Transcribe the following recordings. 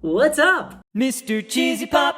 What's up? Mr. Cheesy Pop!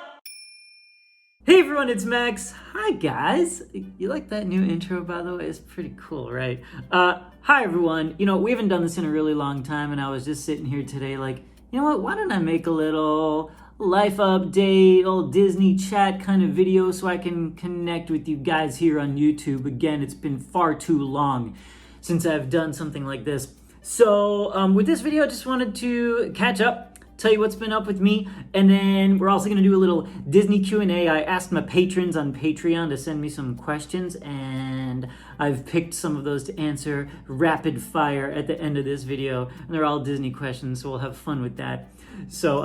Hey everyone, it's Max. Hi guys. You like that new intro, by the way? It's pretty cool, right? Hi everyone. We haven't done this in a really long time, and I was just sitting here today like, you know what, why don't I make a little life update, old Disney chat kind of video so I can connect with you guys here on YouTube. Again, it's been far too long since I've done something like this. So with this video, I just wanted to catch up, tell you what's been up with me, and then we're also going to do a little Disney Q&A. I asked my patrons on Patreon to send me some questions, and I've picked some of those to answer rapid fire at the end of this video, and they're all Disney questions, so we'll have fun with that. So,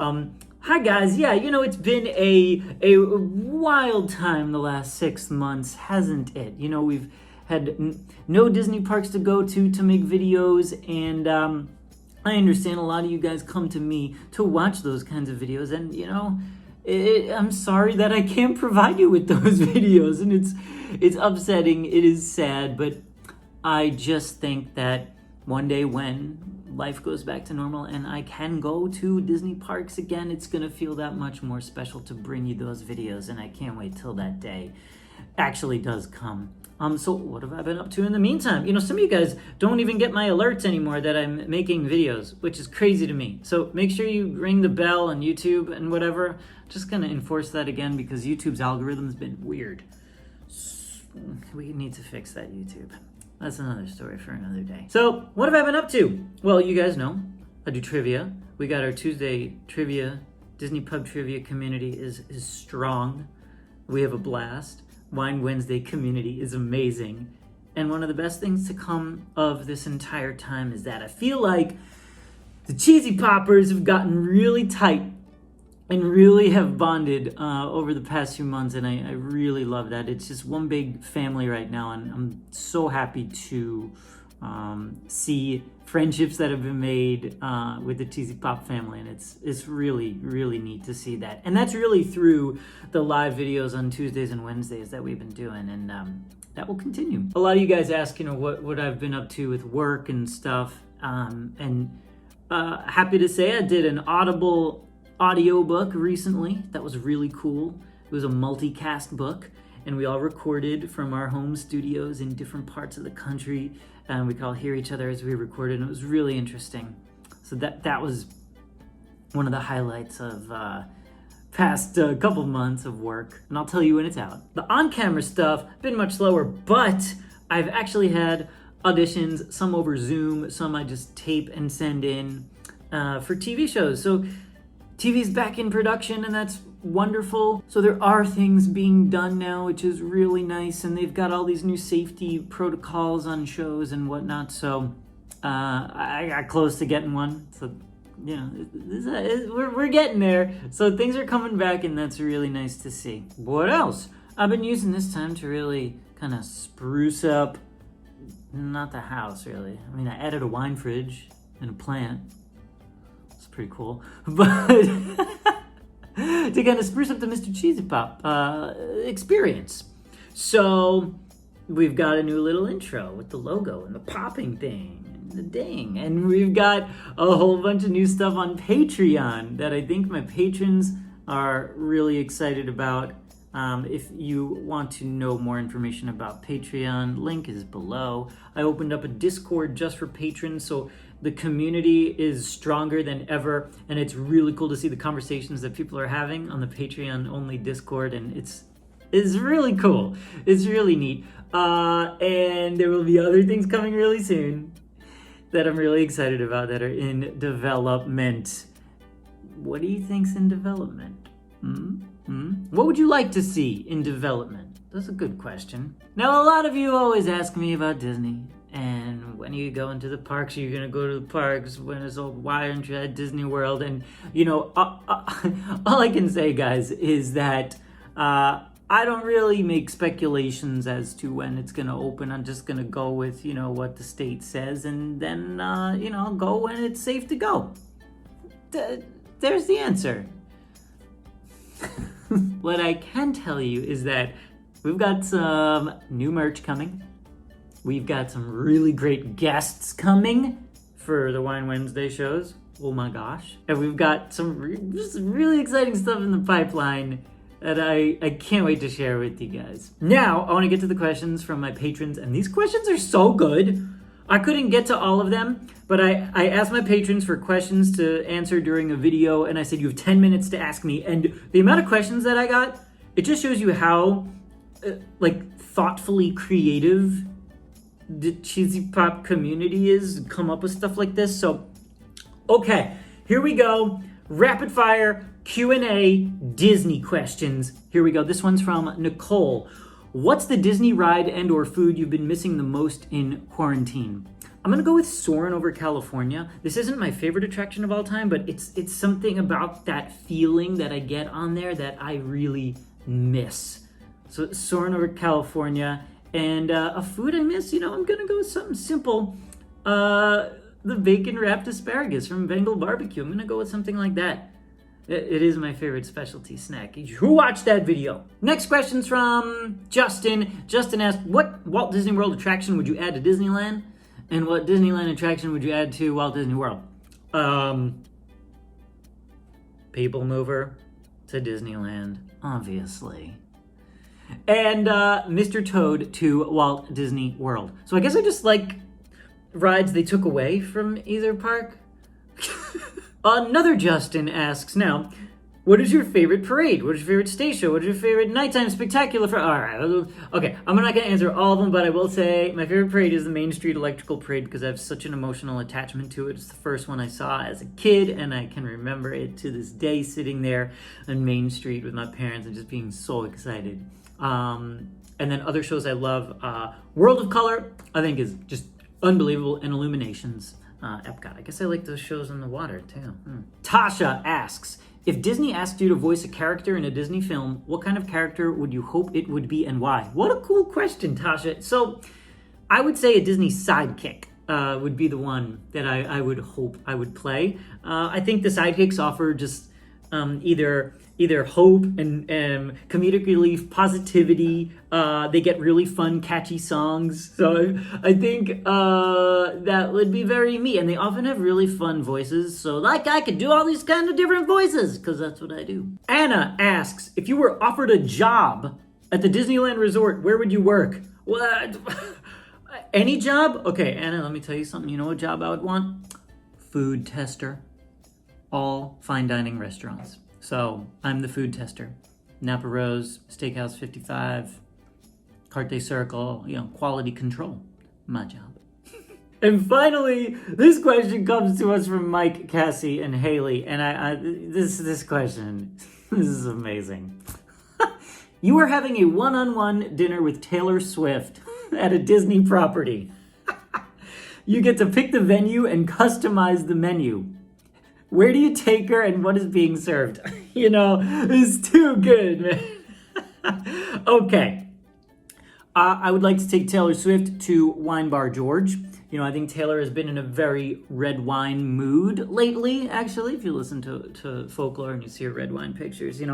hi guys. Yeah, it's been a wild time the last 6 months, hasn't it? We've had no Disney parks to go to make videos, and I understand a lot of you guys come to me to watch those kinds of videos, and I'm sorry that I can't provide you with those videos, and it's upsetting, it is sad, but I just think that one day when life goes back to normal and I can go to Disney parks again, it's gonna feel that much more special to bring you those videos, and I can't wait till that day actually does come. So what have I been up to in the meantime? Some of you guys don't even get my alerts anymore that I'm making videos, which is crazy to me. So make sure you ring the bell on YouTube and whatever. Just gonna enforce that again because YouTube's algorithm's been weird. We need to fix that, YouTube. That's another story for another day. So what have I been up to? Well, you guys know I do trivia. We got our Tuesday trivia. Disney Pub Trivia community is strong. We have a blast. Wine Wednesday community is amazing. And one of the best things to come of this entire time is that I feel like the Cheesy Poppers have gotten really tight and really have bonded over the past few months, and I really love that. It's just one big family right now, and I'm so happy to see friendships that have been made with the Cheesy Pop family, and it's really, really neat to see that. And that's really through the live videos on Tuesdays and Wednesdays that we've been doing, and that will continue. A lot of you guys ask, what I've been up to with work and stuff, and happy to say I did an Audible audiobook recently. That was really cool. It was a multicast book, and we all recorded from our home studios in different parts of the country, and we could all hear each other as we recorded, and it was really interesting. So that was one of the highlights of past couple months of work, and I'll tell you when it's out. The on-camera stuff been much slower, but I've actually had auditions, some over Zoom, some I just tape and send in for TV shows. So TV's back in production, and that's wonderful. So there are things being done now, which is really nice, and they've got all these new safety protocols on shows and whatnot. So I got close to getting one. So we're getting there. So things are coming back, and that's really nice to see. What else? I've been using this time to really kind of spruce up, not the house really. I mean, I added a wine fridge and a plant. It's pretty cool, but to kind of spruce up the Mr. Cheesy Pop experience. So we've got a new little intro with the logo and the popping thing and the ding, and we've got a whole bunch of new stuff on Patreon that I think my patrons are really excited about. If you want to know more information about Patreon, link is below. I opened up a Discord just for patrons, so the community is stronger than ever, and it's really cool to see the conversations that people are having on the Patreon-only Discord, and it's really cool. It's really neat. And there will be other things coming really soon that I'm really excited about that are in development. What do you think's in development? What would you like to see in development? That's a good question. Now, a lot of you always ask me about Disney, and when are you going to the parks? Are you going to go to the parks? Why aren't you at Disney World? And, all I can say, guys, is that I don't really make speculations as to when it's going to open. I'm just going to go with, what the state says, and then, I'll go when it's safe to go. There's the answer. What I can tell you is that we've got some new merch coming. We've got some really great guests coming for the Wine Wednesday shows. Oh my gosh. And we've got just really exciting stuff in the pipeline that I can't wait to share with you guys. Now, I want to get to the questions from my patrons, and these questions are so good. I couldn't get to all of them, but I asked my patrons for questions to answer during a video, and I said, you have 10 minutes to ask me. And the amount of questions that I got, it just shows you how thoughtfully creative the Cheesy Pop community is, come up with stuff like this. So, okay, here we go. Rapid fire Q&A Disney questions. Here we go. This one's from Nicole. What's the Disney ride and or food you've been missing the most in quarantine? I'm gonna go with Soarin' over California. This isn't my favorite attraction of all time, but it's something about that feeling that I get on there that I really miss. So Soarin' over California. And a food I miss, I'm gonna go with something simple. The bacon wrapped asparagus from Bengal Barbecue. I'm gonna go with something like that. It is my favorite specialty snack. Who watched that video? Next question's from Justin. Justin asked, what Walt Disney World attraction would you add to Disneyland? And what Disneyland attraction would you add to Walt Disney World? People Mover to Disneyland, obviously. And Mr. Toad to Walt Disney World. So I guess I just like rides they took away from either park. Another Justin asks now, what is your favorite parade? What is your favorite stage show? What is your favorite nighttime spectacular? All right, okay, I'm not going to answer all of them, but I will say my favorite parade is the Main Street Electrical Parade because I have such an emotional attachment to it. It's the first one I saw as a kid, and I can remember it to this day, sitting there on Main Street with my parents and just being so excited. And then other shows I love, World of Color, I think is just unbelievable, and Illuminations. Epcot. I guess I like those shows in the water too. Tasha asks, if Disney asked you to voice a character in a Disney film, what kind of character would you hope it would be and why? What a cool question, Tasha. So I would say a Disney sidekick would be the one that I would hope I would play. I think the sidekicks offer just either hope and comedic relief, positivity. They get really fun, catchy songs. So I think that would be very me. And they often have really fun voices. So I could do all these kind of different voices because that's what I do. Anna asks, if you were offered a job at the Disneyland Resort, where would you work? What? Any job? Okay, Anna, let me tell you something. You know what job I would want? Food tester. All fine dining restaurants. So I'm the food tester. Napa Rose, Steakhouse 55, Carte Circle, quality control. My job. And finally, this question comes to us from Mike, Cassie, and Haley. And this question, this is amazing. You are having a one-on-one dinner with Taylor Swift at a Disney property. You get to pick the venue and customize the menu. Where do you take her and what is being served? It's too good, man. Okay. I would like to take Taylor Swift to Wine Bar George. I think Taylor has been in a very red wine mood lately, actually, if you listen to folklore and you see her red wine pictures, I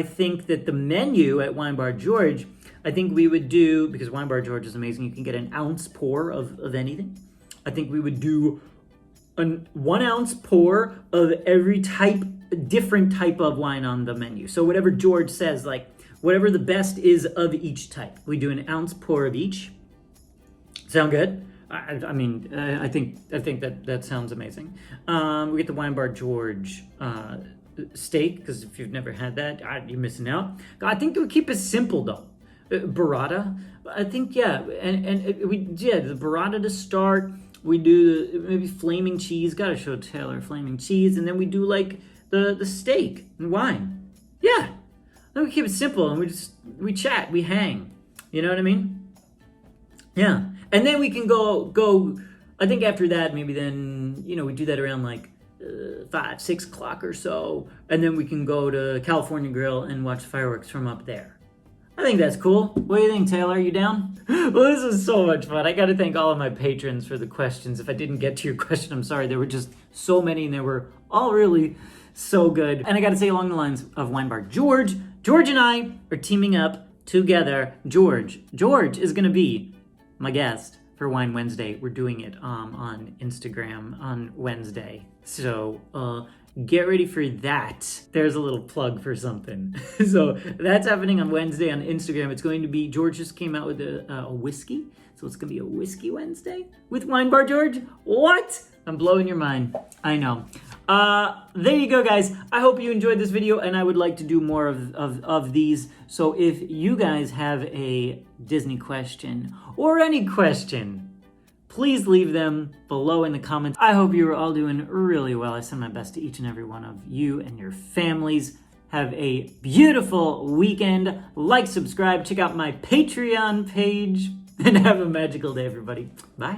think that the menu at Wine Bar George, I think we would do, because Wine Bar George is amazing, you can get an ounce pour of anything. I think we would do a 1 ounce pour of every different type of wine on the menu. So whatever George says, whatever the best is of each type, we do an ounce pour of each. Sound good? I think that sounds amazing. We get the Wine Bar George steak, because if you've never had that, you're missing out. I think we keep it simple though. Burrata, I think, yeah, and the burrata to start. We do maybe flaming cheese. Gotta show Taylor flaming cheese, and then we do the steak and wine. Yeah, then we keep it simple and we chat, we hang. You know what I mean? Yeah, and then we can go. I think after that, maybe then we do that around 5, 6 o'clock or so, and then we can go to California Grill and watch fireworks from up there. I think that's cool. What do you think, Taylor? You down? Well, this was so much fun. I got to thank all of my patrons for the questions. If I didn't get to your question, I'm sorry. There were just so many, and they were all really so good. And I got to say, along the lines of Wine Bar George and I are teaming up together. George is going to be my guest for Wine Wednesday. We're doing it on Instagram on Wednesday. So get ready for that. There's a little plug for something. So that's happening on Wednesday on Instagram. It's going to be, George just came out with a whiskey. So it's going to be a Whiskey Wednesday with Wine Bar George. What? I'm blowing your mind. I know. There you go, guys. I hope you enjoyed this video, and I would like to do more of these. So if you guys have a Disney question or any question, please leave them below in the comments. I hope you are all doing really well. I send my best to each and every one of you and your families. Have a beautiful weekend. Like, subscribe, check out my Patreon page, and have a magical day, everybody. Bye.